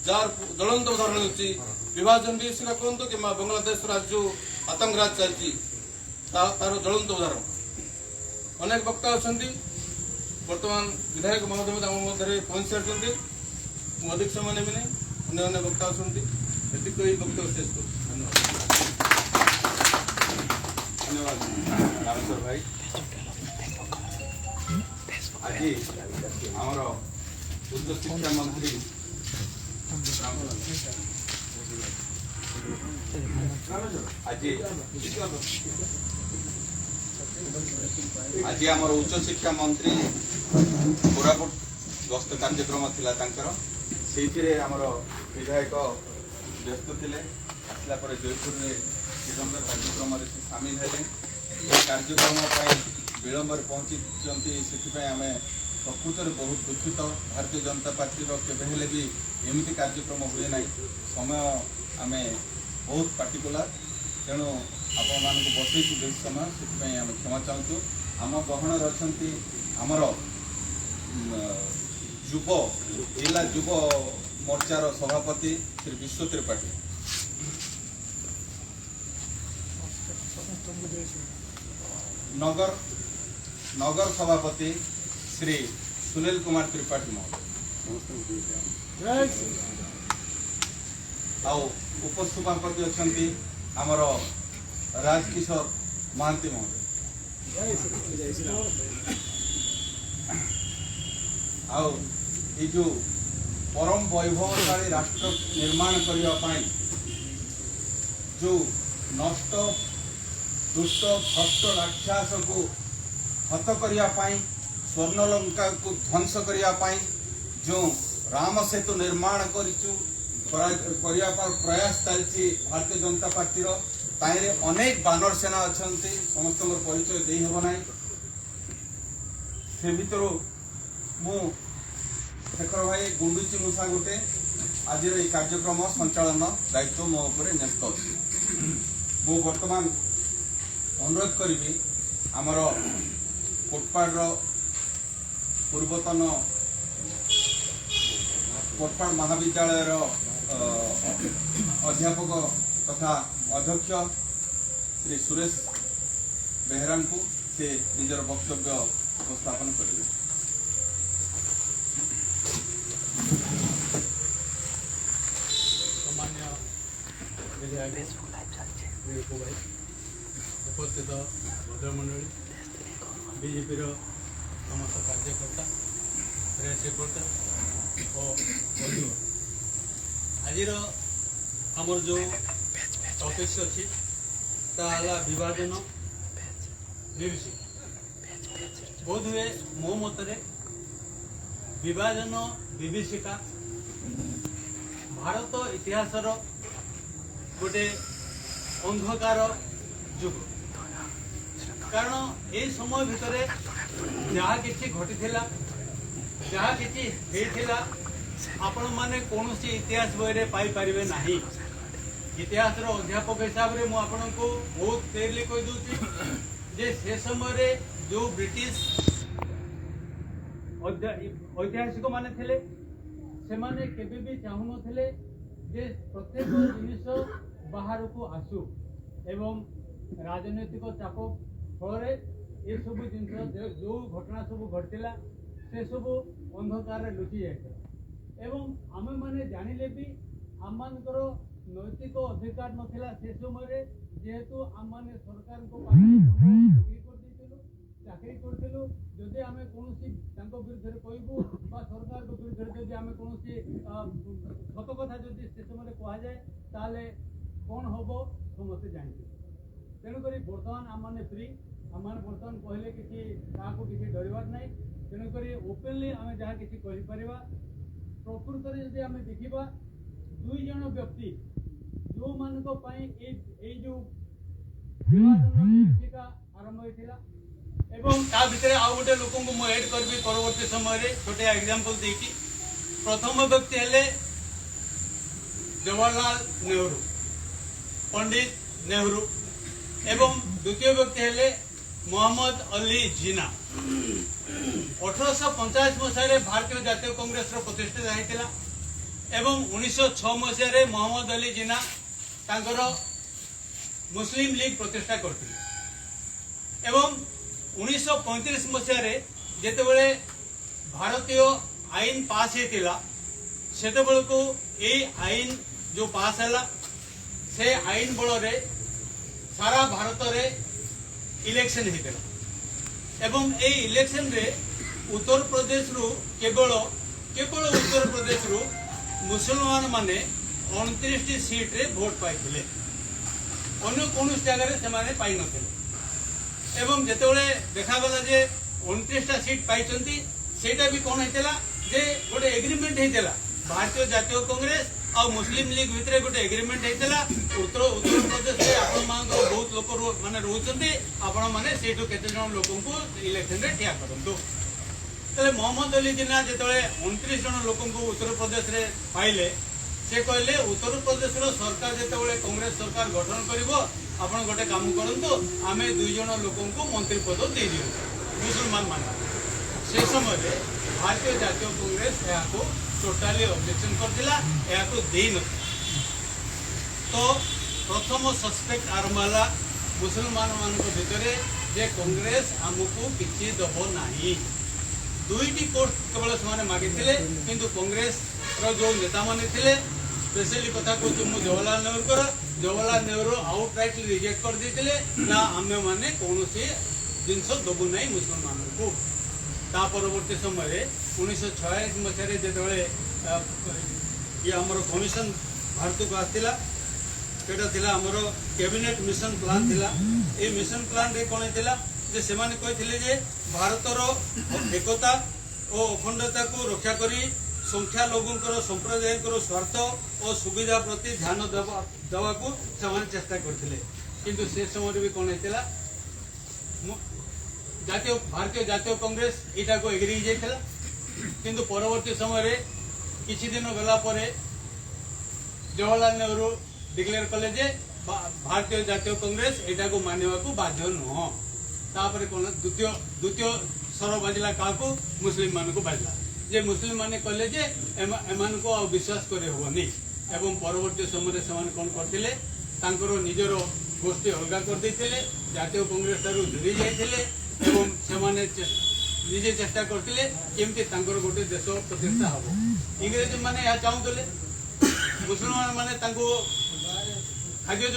Jar ज्वलंत उदाहरण होची विभाजन विषय कहतु कि बांग्लादेश राज्य आतंक राज चलती तार ज्वलंत उदाहरण अनेक वक्ता अच्छा बर्तमान विधायक महोदय आम मध्य पहुंच सारी अधिक समय नेबी नहीं अन्य वक्ता अच्छा ये वक्तव्य शेष कर धन्यवाद रामेश्वर भाई। आज आमर उच्च शिक्षा मंत्री आज आमर उच्च शिक्षा मंत्री कोरापुट गस्त कार्यक्रम थिला तांकर से आमर विधायक व्यस्त थे आसला जयपुर में विलंब कार्यक्रम सामिल है कार्यक्रम विलंब पहुंची से आम प्रकृत में बहुत दुखित भारतीय जनता पार्टी केवे भी एमती कार्यक्रम हुए ना समय आम बहुत पार्टिकुलर तेणु आपण मान बसई बेस समय से आम क्षमा चाहूँ आम गहन अच्छा आमर युव एला युव मोर्चार सभापति श्री विश्व त्रिपाठी नगर सभापति श्री सुनील कुमार त्रिपाठी महोदय उपसभापति अच्छा आमर राजकिशोर महांती महोदय ये जो परम वैभवशाली राष्ट्र निर्माण करने जो नष्ट दुष्ट भ्रष्ट राक्षस को हत करने स्वर्णलंका को ध्वंस करने जो राम सेतु निर्माण प्रयास चलती भारतीय जनता पार्टी ताईरे अनेक बानर सेना अच्छा समस्त परिचय दे हेब ना से भर मु शेखर भाई गुंडुची मूषा गोटे आज ये कार्यक्रम संचालन दायित्व मो उपर न्यस्त अच्छी मु बर्तमान अनुरोध करी आमर कोटपाड़ पूर्वतन कोटपाड़ महाविद्यालय अध्यापक तथा अध्यक्ष श्री सुरेश बेहरा को से निजर वक्तव्य उपस्थापन करेंगे। उपस्थित भद्रमंडली बीजेपी समस्त कार्यकर्ता प्रेस रिपोर्टर और आज आमर जो टॉपिक्स अच्छी विभाजन विभीषिका बोध हुए मो मतरे विभाजन विभीषिका भारत इतिहास गोटे अंधकार जुग कारण ये समय भितर जहाँ किसी घटी जहाँ किसी आपण माने कौन इतिहास बही में पाइपर ना इतिहास अध्यापक हिसाब से मुझे बहुत क्लियरली कहीदे से समय जो ब्रिटिश ऐतिहासिक माने थे से माने केबे भी चाहू नथिले जे प्रत्येक जिनिस बाहर को आसू एवं राजनैतिक चाप फल ये सब जिन जो घटना सब घटला से सब अंधकार लुचि जाए एवं आम मैंने जानिले भी आम मानकर नैतिक अधिकार नथिला से समय जेहेतु आम मैंने सरकार चाकरी करूँ जदि आम कौन विरुद्ध कहबू सरकार विरुद्ध जब आम कौन सत कथा जदि से समय कह जाए ताले कौन हम समस्ते जानते तेणुक बर्तमान आम मैंने फ्री आम बर्तमान कहले किसी किसी डरबार ना तेणुक ओपेनली आम जहाँ किसी कहीपर प्रकृत में जब आम देखा दुई जन व्यक्ति जो मान जो विभीषिका आरंभ होता एवं ता भितर आउ गोटे लोक एड करी परवर्ती समय छोटे एग्जांपल देकी प्रथम व्यक्ति हेले जवाहरलाल नेहरू पंडित नेहरू एवं द्वितीय व्यक्ति हेले मोहम्मद अली जिना 1885 मसीह भारतीय जातीय कांग्रेस प्रतिष्ठित होता एवं 1906 मसीह मोहम्मद अली जिन्ना तांकर मुस्लिम लीग प्रतिष्ठा करथिले एवं 1935 मसीह जेतेबेले भारतीय आईन पास हेतिला सेतेबेले को ए आईन जो पास हैला से आईन बल रे सारा भारत रे इलेक्शन हेतिला एवं ए इलेक्शन रे उत्तर प्रदेश रु केवल उत्तर प्रदेश रु मुसलमान माने 29 सीट रे वोट पाइथिले अन्य कौन जगह से माने पाई नथिले एवं जेतेबेले देखा गला जे 29टा सीट पाइचंती सेटा भी कौन हेतिला जे गोटे एग्रीमेंट हेतिला भारतीय जातीय कांग्रेस और मुस्लिम लीग भितर गोटे एग्रीमेंट हेतिला उत्तर प्रदेश रे आपण मांग बहुत लोक माने रहउचंती आपण माने सेटु केते जन लोकन को इलेक्शन रे ठिया करंतु तले मोहम्मद अली जिन्ना जेतेबेले 29 जन लोकन को उत्तर प्रदेश रे पाइले से कहले उत्तर प्रदेश सरकार जेतेबेले कांग्रेस सरकार गठन करिवो आपण गोटे काम करंतु आमे 2 जन लोकन को मंत्री पद दे दियो मुसलमान मान से समय रे भारतीय जातीय कांग्रेस याको टोटाली ऑब्जेक्शन करथिला याको देई न तो प्रथम सस्पेक्ट आरमाला मुसलमान मान को भितरे जे कांग्रेस हमको किछि दबो नाही दुईटी पोस्ट केवल से मागिथिले किंतु कांग्रेस रो जो नेता माने थिले स्पेशली कथा को मु जवाहरलाल नेहरू आउटराइट रिजेक्ट कर देथिले ना आमे माने कोनोसी जिंस दबु नाही मुसलमान को ता परवर्ती समय रे 1946 मसीह रे जेतेबेले ये हमर कमिशन भारत को आथिला केटा थिला हमर कैबिनेट मिशन प्लान थिला ए मिशन प्लान रे कोन थिला जे सेमाने कहिथिले जे भारतर एकता और अखंडता को रक्षा करी संख्या लोगों संप्रदाय स्वार्थ और सुविधा प्रति ध्यान देवा को से चेष्टा करथिले किंतु से समय भी कौन हेतिला भारतीय जातीय कांग्रेस इटा को एग्री जाइथिला किंतु परवर्ती समय रे किछि दिन गला परे जवाहरलाल नेहरू डिक्लेयर कले जे भारतीय जातीय कांग्रेस इटा को मानिबा को बाध्य न तापर कौन द्वितीय स्वर बाजिला काको मुस्लिम मान को बाजिला जे मुस्लिम माने कहले जे एमान को विश्वास करे होबनी एवं परवर्ती समय से कौन करथिले तांकर निजर गोष्ठी अलगा कर देथिले जातीय कांग्रेस तारु दूरी जाइथिले एवं से माने निजे चेष्टा करथिले केमति तांकर गोटे देश प्रतिष्ठा हबो इंग्रेज माने या चाहुतले मुसलमान माने तांको खाद्य